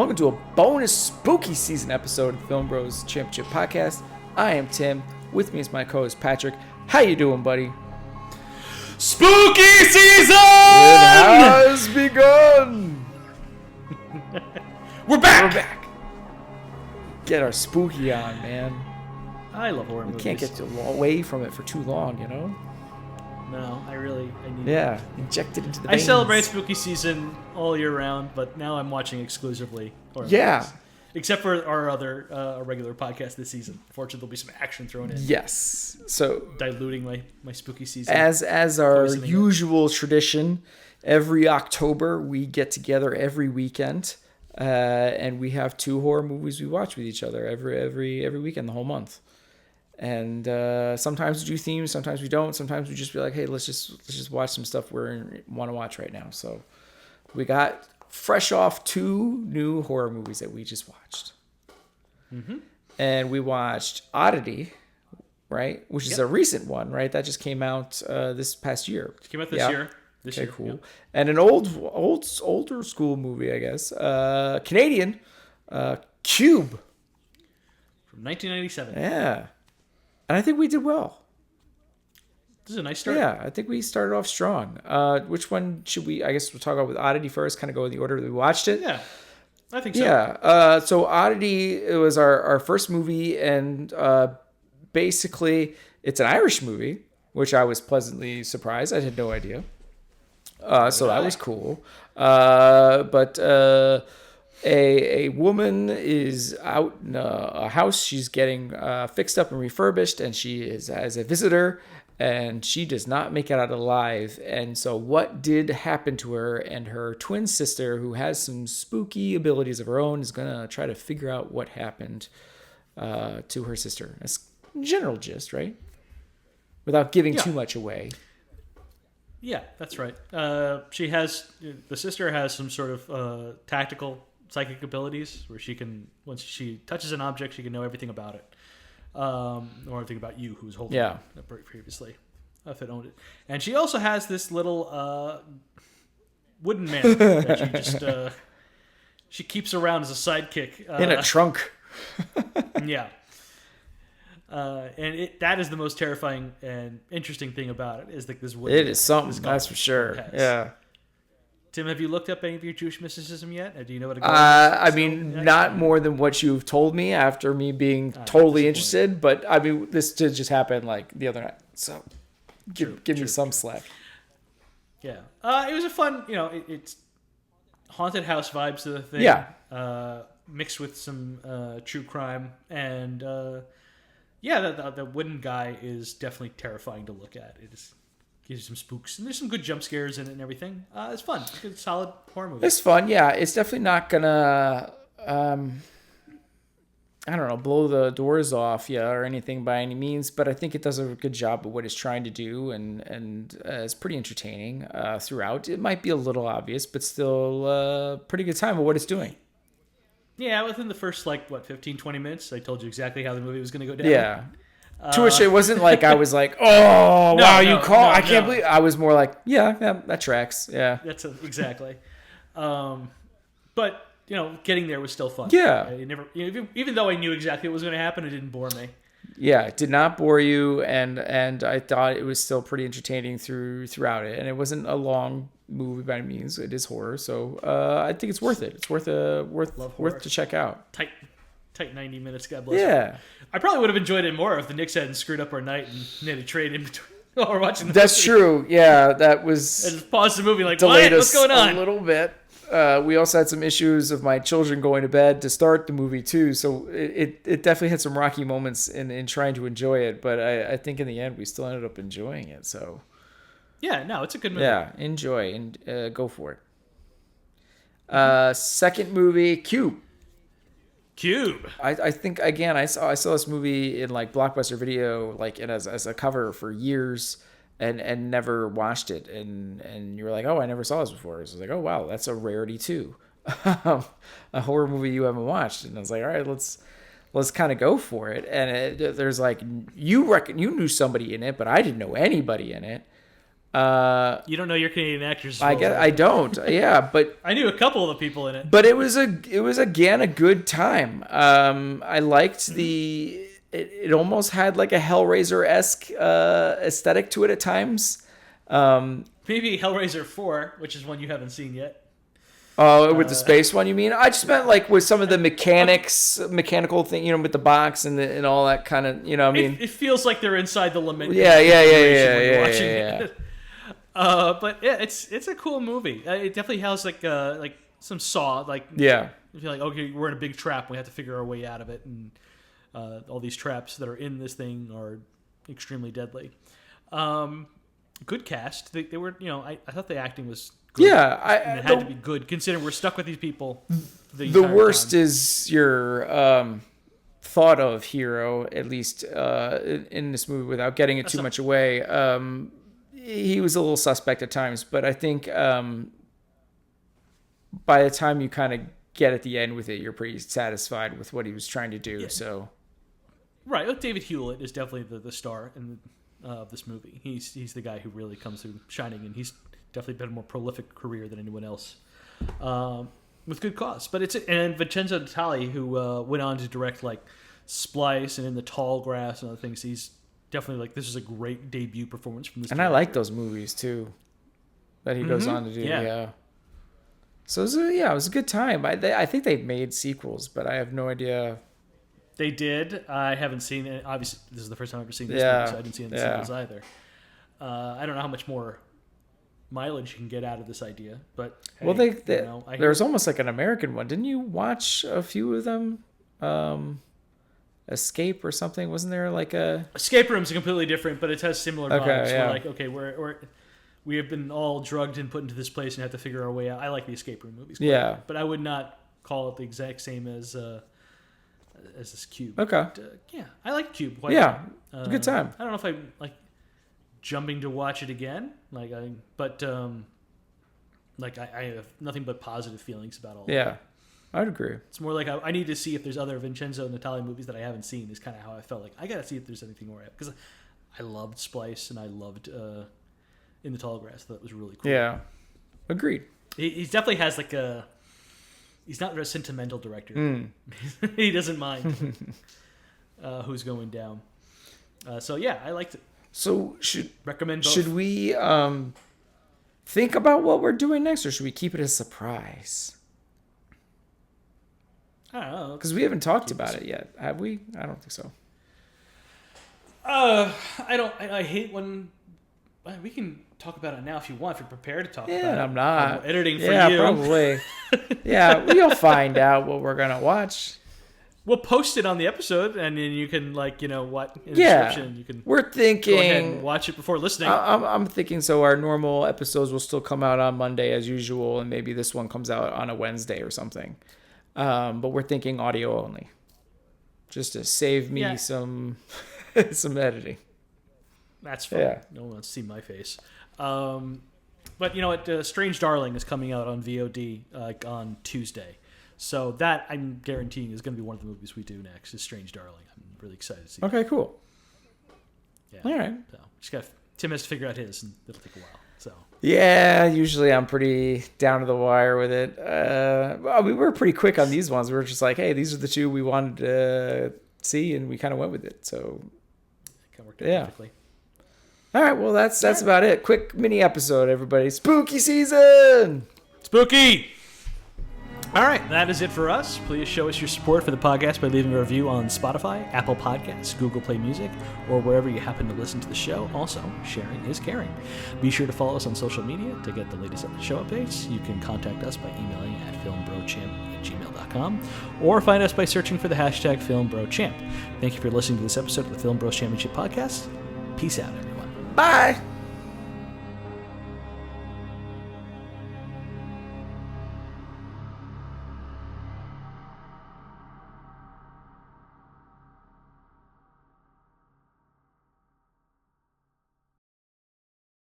Welcome to a bonus spooky season episode of the Film Bros Championship Podcast. I am Tim. With me is my co-host Patrick. How you doing, buddy? Spooky season! It has begun! We're back! We're back. Get our spooky on, man. I love horror movies. We can't get away from it for too long, you know? No, I need Yeah, inject it into the I veins. celebrate spooky season all year round, but now I'm watching exclusively horror Yeah. movies. Except for our other regular podcast this season. Fortunately, there'll be some action thrown in. Yes. So Diluting my spooky season. as our usual tradition, every October we get together every weekend, and we have two horror movies we watch with each other every weekend the whole month. And sometimes we do themes, sometimes we don't. Sometimes we just be like, hey, let's just watch some stuff we want to watch right now. So we got fresh off two new horror movies that we just watched. Mm-hmm. And we watched Oddity, right? Which is a recent one, right? That just came out this past year. It came out this year. Okay, cool. Yeah. And an older school movie, I guess. Canadian, Cube. From 1997. Yeah. And I think we did well. This is a nice start. Yeah, I think we started off strong. Which one should we, I guess we'll talk about with Oddity first, kind of go in the order that we watched it. Yeah, I think so. Yeah, so Oddity, it was our first movie, and basically it's an Irish movie, which I was pleasantly surprised. I had no idea. So that was cool. But a woman is out in a house. She's getting fixed up and refurbished, and she is as a visitor, and she does not make it out alive. And so what did happen to her? And her twin sister, who has some spooky abilities of her own, is going to try to figure out what happened to her sister. That's general gist, right? Without giving too much away. Yeah, that's right. The sister has some sort of tactical psychic abilities where she can, once she touches an object, she can know everything about it. Or everything about you who's holding it previously, if it owned it. And she also has this little wooden man that she just she keeps around as a sidekick. In a trunk. Yeah. And that is the most terrifying and interesting thing about it, is like this wooden. It is something, that's for sure. Yeah. Tim, have you looked up any of your Jewish mysticism yet? Do you know what? I mean, not more than what you've told me after me being totally interested. But I mean, this did just happen like the other night, so give me some slack. Yeah, it was a fun. It's haunted house vibes to the thing. Yeah, mixed with some true crime, and the wooden guy is definitely terrifying to look at. It is. Gives you some spooks, and there's some good jump scares in it and everything. It's fun. It's a good, solid horror movie. It's fun, yeah. It's definitely not gonna, I don't know, blow the doors off you or anything by any means, but I think it does a good job of what it's trying to do, and it's pretty entertaining throughout. It might be a little obvious, but still pretty good time of what it's doing. Yeah, within the first, 15, 20 minutes, I told you exactly how the movie was going to go down. Yeah. To which it wasn't like I was like, oh, wow, you called. I can't believe. I was more like, yeah, that tracks. Yeah. Exactly. But, getting there was still fun. Yeah. Even though I knew exactly what was going to happen, it didn't bore me. Yeah, it did not bore you, and I thought it was still pretty entertaining throughout it. And it wasn't a long movie by any means. It is horror, so I think it's worth it. It's worth to check out. Tight 90 minutes, God bless. Yeah. I probably would have enjoyed it more if the Knicks hadn't screwed up our night and made a trade in between while we're watching the That's movie. true. Yeah, that was... I just paused the movie delayed what's going on? A little bit. We also had some issues of my children going to bed to start the movie too, so it definitely had some rocky moments in trying to enjoy it, but I think in the end we still ended up enjoying it, so... Yeah, no, it's a good movie. Yeah, enjoy and go for it. Second movie, Cube. I think again I saw this movie in Blockbuster Video as a cover for years and never watched it, and you were like, oh, I never saw this before. So I was like, oh wow, that's a rarity too. A horror movie you haven't watched. And I was like, all right, let's kind of go for it. And there's you knew somebody in it, but I didn't know anybody in it. You don't know your Canadian actors. As I well guess as I don't. Yeah, but I knew a couple of the people in it. but it was again a good time. I liked it almost had like a Hellraiser-esque aesthetic to it at times. Maybe Hellraiser 4, which is one you haven't seen yet. Oh, with the space one, you mean? I just meant like with some of the mechanical thing, with the box and all that kind of, I mean. It feels like they're inside the lament. Yeah. It. But yeah, it's a cool movie. It definitely has like some Saw, like yeah. You feel like, okay, we're in a big trap. We have to figure our way out of it, and all these traps that are in this thing are extremely deadly. Good cast. They were, I thought the acting was good. Yeah, and it had to be good, considering we're stuck with these people. The worst is your thought of hero, at least in this movie, without getting it too much away. He was a little suspect at times, but I think by the time you kind of get at the end with it, you're pretty satisfied with what he was trying to do. Yeah. So, right, well, David Hewlett is definitely the star of this movie. He's the guy who really comes through shining, and he's definitely been a more prolific career than anyone else, with good cause. But and Vincenzo Natali, who went on to direct like Splice and In the Tall Grass and other things. He's definitely like, this is a great debut performance from this. And director. I like those movies too, that he goes on to do. Yeah. So it was a good time. I think they've made sequels, but I have no idea. They did. I haven't seen it. Obviously, this is the first time I've ever seen this movie, so I didn't see any sequels either. I don't know how much more mileage you can get out of this idea, but hey, well, there's almost like an American one. Didn't you watch a few of them? Escape or something? Wasn't there like a Escape Room's completely different, but it has similar vibes. Yeah. We have been all drugged and put into this place and have to figure our way out. I like the Escape Room movies. Yeah, but I would not call it the exact same as this Cube. Okay. But, yeah, I like Cube. It's a good time. I don't know if I like jumping to watch it again. I have nothing but positive feelings about all. Yeah, I'd agree. It's more like I need to see if there's other Vincenzo Natali movies that I haven't seen. Is kind of how I felt like I got to see if there's anything more, because I loved Splice and I loved In the Tall Grass. That was really cool. Yeah, agreed. He definitely has like a. He's not a sentimental director. He doesn't mind who's going down. So yeah, I liked it. So recommend both. Should we think about what we're doing next, or should we keep it a surprise? I don't know. Because we haven't talked about it yet, have we? I don't think so. I hate when we can talk about it now if you want. If you're prepared to talk about it. Yeah, I'm not. Editing for you. Yeah, probably. Yeah, we'll find out what we're gonna watch. We'll post it on the episode, and then you can what in the description you can. We're thinking. Go ahead and watch it before listening. I'm thinking so. Our normal episodes will still come out on Monday as usual, and maybe this one comes out on a Wednesday or something. But we're thinking audio only, just to save me some editing. That's fine. Yeah. No one wants to see my face. But you know what? Strange Darling is coming out on VOD on Tuesday. So that, I'm guaranteeing, is going to be one of the movies we do next, is Strange Darling. I'm really excited to see Okay, cool. Yeah. All right. So Tim has to figure out his, and it'll take a while. So. Yeah, usually I'm pretty down to the wire with it. We were pretty quick on these ones. We were just like, hey, these are the two we wanted to see, and we kind of went with it. So, it kind of worked out perfectly. All right, well, that's about it. Quick mini episode, everybody. Spooky season! Spooky! All right, that is it for us. Please show us your support for the podcast by leaving a review on Spotify, Apple Podcasts, Google Play Music, or wherever you happen to listen to the show. Also, sharing is caring. Be sure to follow us on social media to get the latest show updates. You can contact us by emailing at filmbrochamp@gmail.com or find us by searching for the hashtag FilmBroChamp. Thank you for listening to this episode of the Film Bros Championship Podcast. Peace out, everyone. Bye!